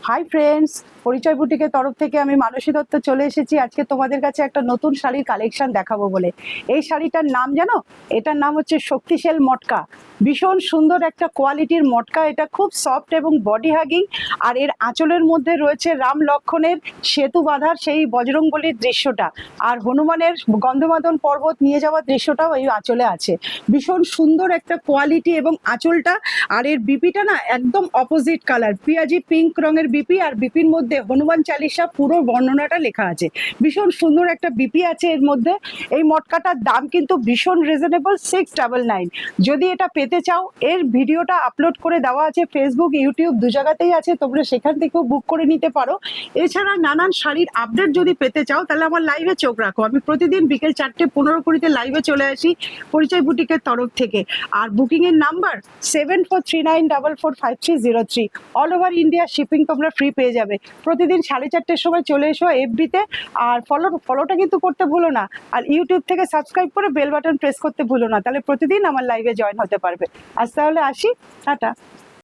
Hi friends, পরিচয় বুটিকের তরফ থেকে আমি মানসী দত্ত চলে এসেছি আজকে তোমাদের কাছে একটা নতুন শাড়ির কালেকশন দেখাবো বলে। এই শাড়িটার নাম জানো? এটার নাম হচ্ছে শক্তিশাল মটকা। ভীষণ সুন্দর একটা কোয়ালিটির মটকা, এটা খুব সফট এবং বডি হাগিং। আর এর আঁচলের মধ্যে রয়েছে রাম লক্ষণের সেতু বাঁধার সেই বজরংবলীর দৃশ্যটা, আর হনুমানের গন্ধমাদন পর্বত নিয়ে যাওয়ার দৃশ্যটাও এই আঁচলে আছে। ভীষণ সুন্দর একটা কোয়ালিটি এবং আঁচলটা। আর এর বিপিটা না একদম অপোজিট কালার, পিঁয়াজি পিঙ্ক রঙের বিপি, আর বিপির মধ্যে হনুমান চালিসা পুরো বর্ণনাটা লেখা আছে। ভীষণ সুন্দর একটা বিপি আছে এর মধ্যে। এই মটকাটার দাম কিন্তু ভীষণ রিজনেবল, 699। যদি এটা পেতে চাও, এর ভিডিওটা আপলোড করে দেওয়া আছে ফেসবুক ইউটিউব দু জায়গাতেই আছে, তোমরা সেখান থেকেও বুক করে নিতে পারো। এছাড়া নানান শাড়ির আপডেট যদি পেতে চাও তাহলে আমার লাইভে চোখ রাখো। আমি প্রতিদিন বিকেল 4:15 লাইভে চলে আসি পরিচয় বুটিকের তরফ থেকে। আর বুকিং এর number 7439445303। All over India shipping তোমরা ফ্রি পেয়ে যাবে। প্রতিদিন 4:30 সময় চলে এসো এফবিতে। আর ফলোটা কিন্তু করতে ভুলো না। আর ইউটিউব থেকে সাবস্ক্রাইব করে বেল বাটন প্রেস করতে ভুলো না, তাহলে প্রতিদিন আমার লাইভে জয়েন হতে পারবে। আজ তাহলে আসি, টাটা।